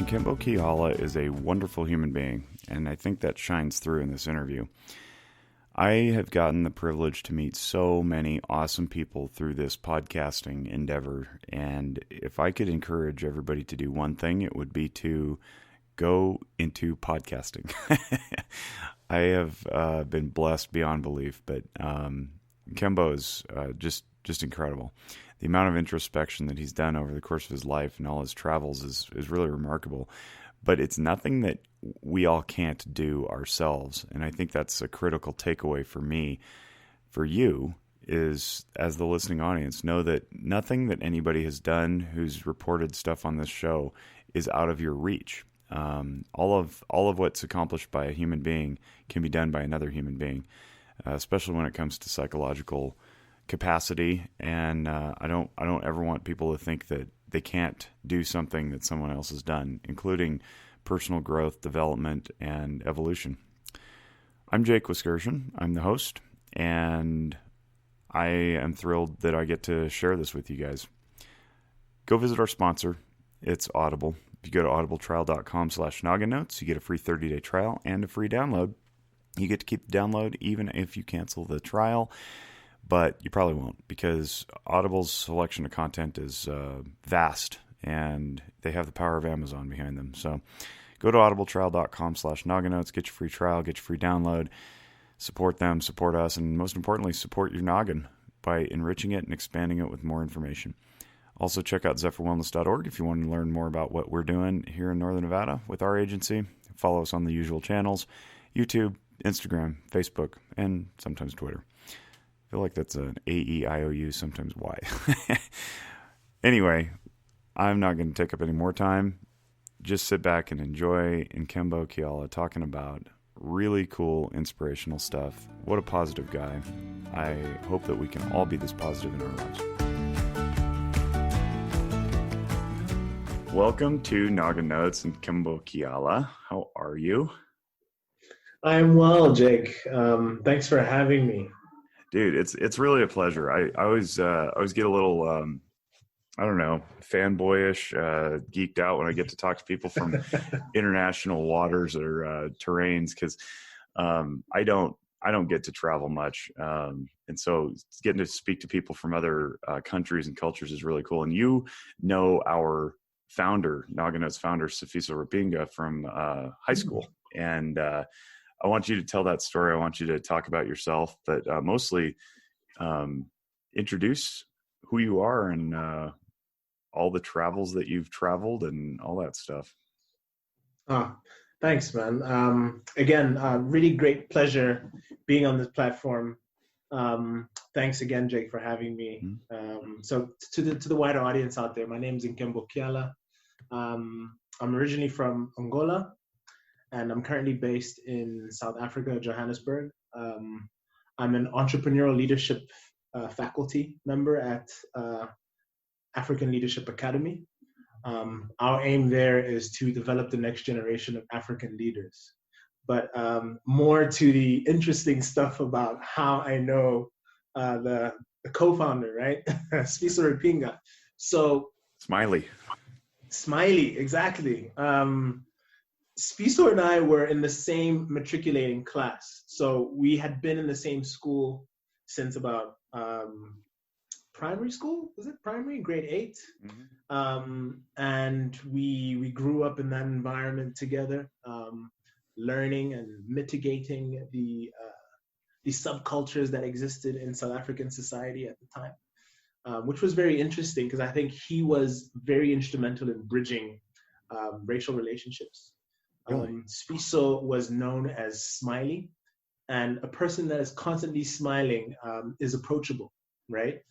Nkembo is a wonderful human being, and I think that shines through in this interview. I have gotten the privilege to meet so many awesome people through this podcasting endeavor, and if I could encourage everybody to do one thing, it would be to go into podcasting. I have been blessed beyond belief, but Nkembo is just incredible. The amount of introspection that he's done over the course of his life and all his travels is really remarkable. But it's nothing that we all can't do ourselves. And I think that's a critical takeaway for me. For you is, as the listening audience, know that nothing that anybody has done who's reported stuff on this show is out of your reach. All of what's accomplished by a human being can be done by another human being, especially when it comes to psychological capacity. And I don't ever want people to think that they can't do something that someone else has done, including personal growth, development, and evolution. I'm Jake Wiskerson. I'm the host, and I am thrilled that I get to share this with you guys. Go visit our sponsor. It's Audible. If you go to audibletrial.com/noggin-notes, you get a free 30-day trial and a free download. You get to keep the download even if you cancel the trial, but you probably won't, because Audible's selection of content is vast, and they have the power of Amazon behind them. So go to audibletrial.com/noggin-notes, get your free trial, get your free download, support them, support us, and most importantly, support your noggin by enriching it and expanding it with more information. Also, check out zephyrwellness.org if you want to learn more about what we're doing here in Northern Nevada with our agency. Follow us on the usual channels: YouTube, Instagram, Facebook, and sometimes Twitter. I feel like that's an A-E-I-O-U, sometimes Y. Anyway, I'm not going to take up any more time. Just sit back and enjoy Nkembo Kiala talking about really cool, inspirational stuff. What a positive guy. I hope that we can all be this positive in our lives. Welcome to Noggin Notes and Nkembo Kiala. How are you? I'm well, Jake. Thanks for having me. Dude, it's really a pleasure. I always get a little I don't know, fanboyish, geeked out when I get to talk to people from international waters or terrains, because I don't get to travel much, and so getting to speak to people from other countries and cultures is really cool. And you know our founder, Noggin Notes founder, Sifiso Rapinga, from high school, and I want you to tell that story. I want you to talk about yourself, but mostly introduce who you are and all the travels that you've traveled and all that stuff. Thanks, man. Again, really great pleasure being on this platform. Thanks again, Jake, for having me. So to the wider audience out there, my name is Nkembo Kiala. I'm originally from Angola, and I'm currently based in South Africa, Johannesburg. I'm an entrepreneurial leadership faculty member at African Leadership Academy. Our aim there is to develop the next generation of African leaders. But more to the interesting stuff about how I know the co-founder, right? Spreaker Rapinga. So Smiley, exactly. Spreaker and I were in the same matriculating class. So we had been in the same school since about primary school. Was it primary? Grade 8? Mm-hmm. And we grew up in that environment together, learning and mitigating the subcultures that existed in South African society at the time, which was very interesting because I think he was very instrumental in bridging racial relationships. Spreaker was known as Smiley, and a person that is constantly smiling is approachable, right?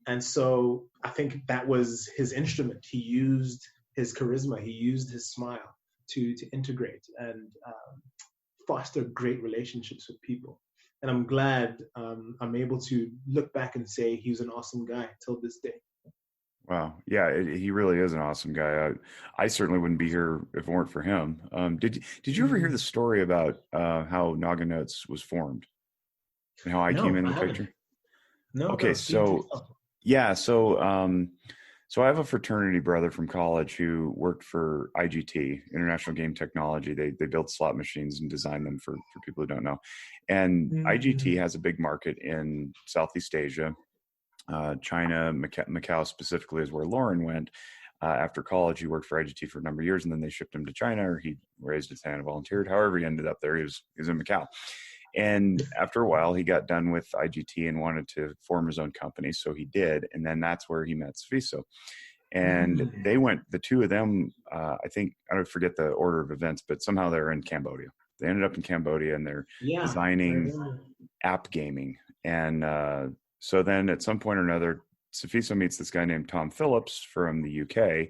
And so I think that was his instrument. He used his charisma, he used his smile to integrate and foster great relationships with people. And I'm glad I'm able to look back and say he was an awesome guy till this day. Wow. Yeah, he really is an awesome guy. I certainly wouldn't be here if it weren't for him. Did you ever hear the story about how Noggin Notes was formed and how I came in the picture? No. Okay, so yeah, so So I have a fraternity brother from college who worked for IGT, International Game Technology. They build slot machines and design them for people who don't know. And IGT has a big market in Southeast Asia. China, Macau specifically is where Lauren went. After college, he worked for IGT for a number of years, and then they shipped him to China, or he raised his hand and volunteered. However, he ended up there. He was in Macau. And after a while, he got done with IGT and wanted to form his own company. So he did. And then that's where he met Sfiso. And they went, the two of them, I think, I don't forget the order of events, but somehow they're in Cambodia. They ended up in Cambodia, and they're designing app gaming. And so then at some point or another, Sfiso meets this guy named Tom Phillips from the UK.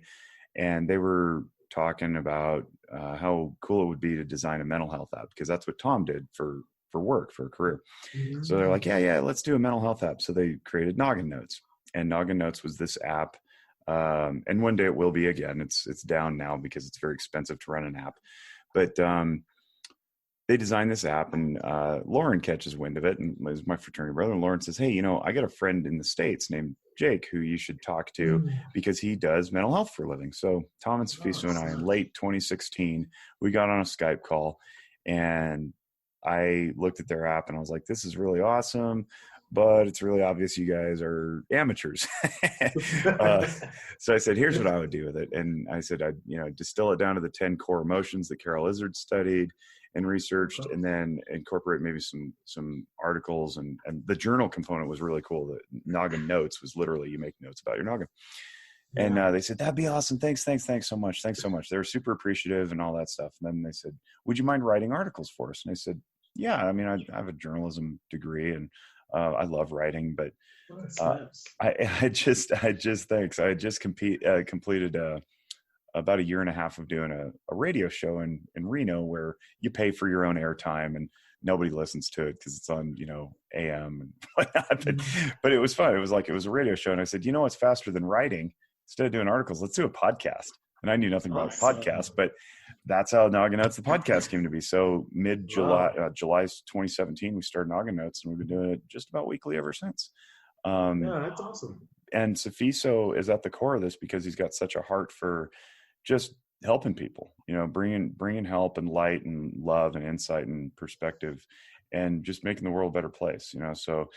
And they were talking about how cool it would be to design a mental health app, because that's what Tom did for work, for a career. So they're like, yeah, let's do a mental health app. So they created Noggin Notes, and Noggin Notes was this app. And one day it will be again. It's down now because it's very expensive to run an app. But they designed this app, and Lauren catches wind of it, and was my fraternity brother. And Lauren says, hey, I got a friend in the States named Jake who you should talk to because he does mental health for a living. So Tom and Sfiso and I, in late 2016, we got on a Skype call, and I looked at their app and I was like, this is really awesome, but it's really obvious you guys are amateurs. So I said, here's what I would do with it. And I said, I'd distill it down to the 10 core emotions that Carol Izzard studied and researched, and then incorporate maybe some articles. And the journal component was really cool. The Noggin Notes was literally, you make notes about your noggin. And they said, that'd be awesome. Thanks so much. They were super appreciative and all that stuff. And then they said, would you mind writing articles for us? And I said, yeah, I mean, I have a journalism degree, and I love writing, but I just thanks. I just completed about a year and a half of doing a radio show in Reno, where you pay for your own airtime and nobody listens to it because it's on, AM and whatnot. But it was fun. It was a radio show. And I said, what's faster than writing? Instead of doing articles, let's do a podcast. And I knew nothing about podcasts, but that's how Noggin Notes, the podcast, came to be. So July 2017, we started Noggin Notes, and we've been doing it just about weekly ever since. That's awesome. And Sfiso is at the core of this because he's got such a heart for just helping people, bringing help and light and love and insight and perspective, and just making the world a better place, So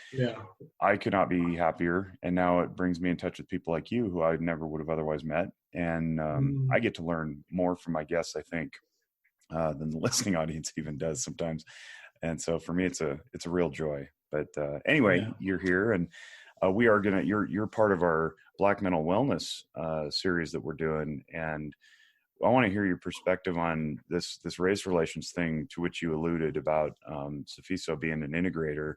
I could not be happier. And now it brings me in touch with people like you who I never would have otherwise met. And I get to learn more from my guests, I think, than the listening audience even does sometimes. And so for me, it's a real joy. But anyway, you're here, and we are you're part of our Black Mental Wellness series that we're doing. And I want to hear your perspective on this race relations thing to which you alluded about, Sfiso being an integrator,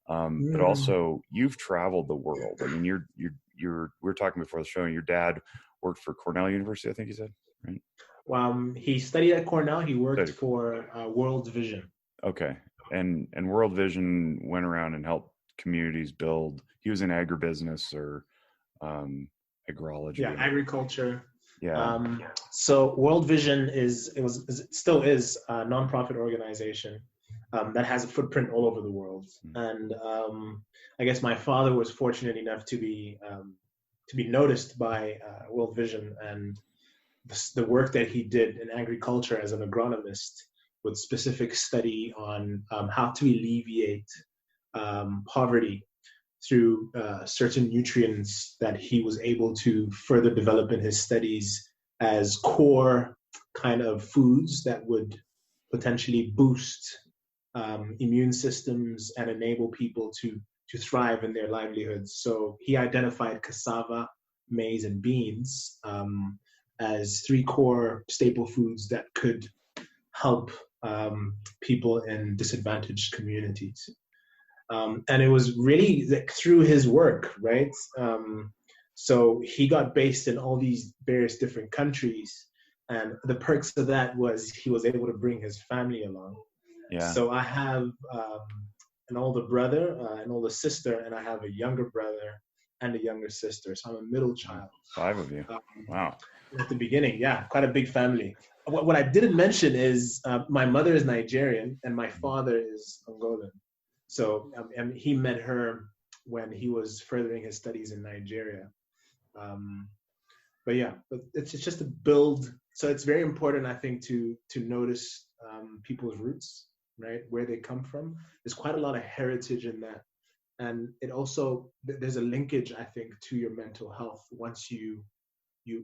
but also you've traveled the world. I mean, we were talking before the show, and your dad worked for Cornell University, I think you said, right? He studied at Cornell. He worked for World Vision. Okay, and World Vision went around and helped communities build. He was in agribusiness or agrology. Yeah, agriculture. Yeah. So World Vision still is a nonprofit organization that has a footprint all over the world. And I guess my father was fortunate enough to be noticed by World Vision, and the work that he did in agriculture as an agronomist, with specific study on how to alleviate poverty through certain nutrients that he was able to further develop in his studies as core kind of foods that would potentially boost immune systems and enable people to thrive in their livelihoods. So he identified cassava, maize, and beans as 3 core staple foods that could help people in disadvantaged communities. And it was really through his work, right? So he got based in all these various different countries, and the perks of that was he was able to bring his family along. Yeah. So I have an older brother, an older sister, and I have a younger brother and a younger sister. So I'm a middle child. 5 of you. Wow. At the beginning, yeah, quite a big family. What I didn't mention is my mother is Nigerian and my father is Angolan. So and he met her when he was furthering his studies in Nigeria. but it's just to build. So it's very important, I think, to notice people's roots, right? Where they come from. There's quite a lot of heritage in that, and it also there's a linkage, I think, to your mental health once you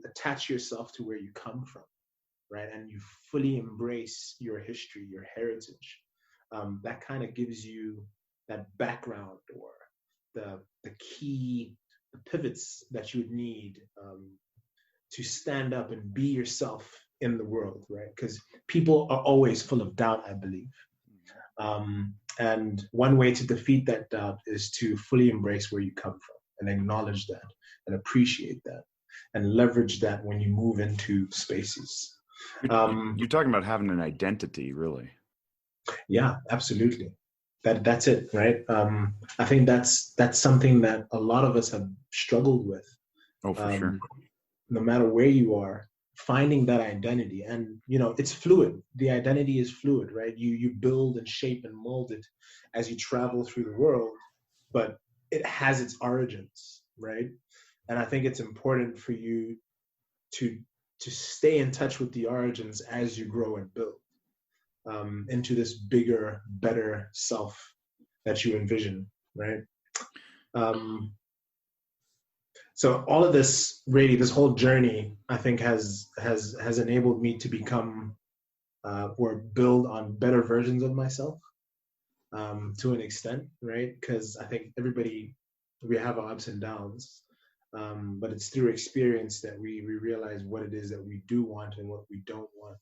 attach yourself to where you come from, right? And you fully embrace your history, your heritage. That kind of gives you that background or the key, the pivots that you would need to stand up and be yourself in the world, right? Because people are always full of doubt, I believe. And one way to defeat that doubt is to fully embrace where you come from and acknowledge that and appreciate that and leverage that when you move into spaces. You're talking about having an identity, really. Yeah, absolutely. That's it, right? I think that's something that a lot of us have struggled with. Oh, for sure. No matter where you are, finding that identity, and it's fluid. The identity is fluid, right? You build and shape and mold it as you travel through the world, but it has its origins, right? And I think it's important for you to stay in touch with the origins as you grow and build into this bigger, better self that you envision, right? So all of this, really, this whole journey, I think, has enabled me to become or build on better versions of myself to an extent, right? Because I think we have our ups and downs, but it's through experience that we realize what it is that we do want and what we don't want.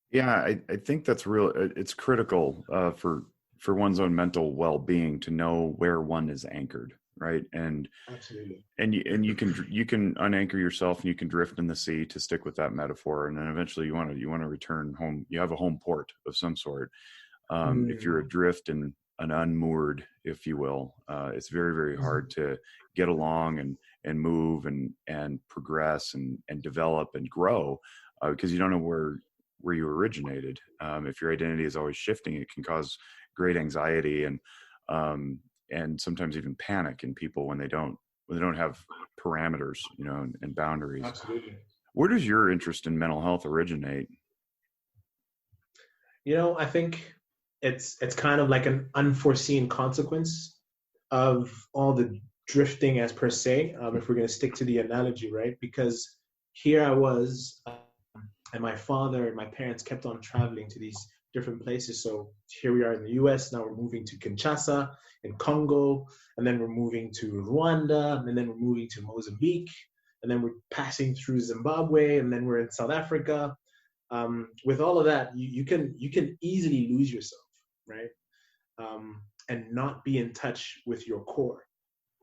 Yeah, I think that's real. It's critical for one's own mental well-being to know where one is anchored, right? And Absolutely. And you can unanchor yourself and you can drift in the sea, to stick with that metaphor, and then eventually you want to return home. You have a home port of some sort. If you're adrift and an unmoored, if you will, it's very, very hard to get along and move and progress and develop and grow because you don't know where you originated. If your identity is always shifting, it can cause great anxiety and sometimes even panic in people when they don't have parameters, and boundaries. Absolutely. Where does your interest in mental health originate? I think it's kind of like an unforeseen consequence of all the drifting, as per se, if we're going to stick to the analogy, right? Because here I was, and my father and my parents kept on traveling to these different places. So here we are in the US, now we're moving to Kinshasa in Congo, and then we're moving to Rwanda, and then we're moving to Mozambique, and then we're passing through Zimbabwe, and then we're in South Africa. With all of that, you can easily lose yourself, right? And not be in touch with your core,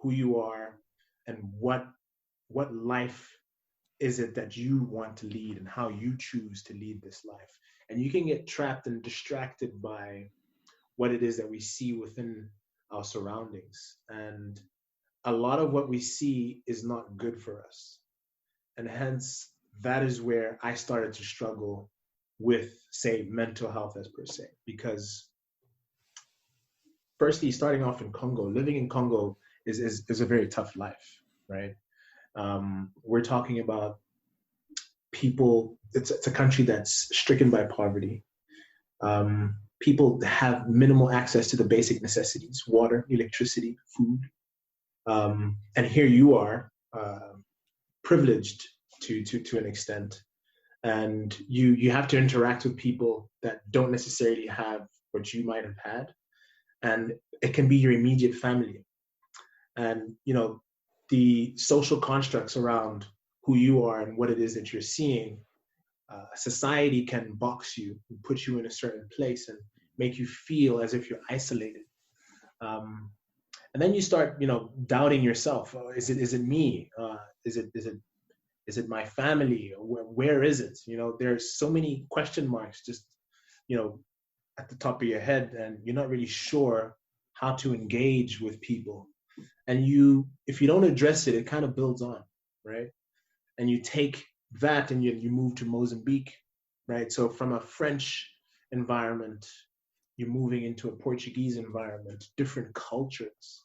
who you are, and what life is it that you want to lead and how you choose to lead this life. And you can get trapped and distracted by what it is that we see within our surroundings. And a lot of what we see is not good for us. And hence, that is where I started to struggle with, say, mental health as per se. Because firstly, starting off in Congo, living in Congo is a very tough life, right? We're talking about people, it's a country that's stricken by poverty. People have minimal access to the basic necessities: water, electricity, food. And here you are, privileged to an extent, and you have to interact with people that don't necessarily have what you might have had, and it can be your immediate family. And the social constructs around who you are and what it is that you're seeing, society can box you and put you in a certain place and make you feel as if you're isolated. And then you start, doubting yourself. Oh, is it me? Is it my family? Where is it? There's so many question marks just, at the top of your head, and you're not really sure how to engage with people. And if you don't address it, it kind of builds on, right? And you take that and you move to Mozambique, right? So from a French environment, you're moving into a Portuguese environment, different cultures.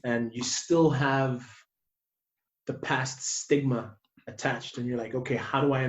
And you still have the past stigma attached, and you're like, okay, how do I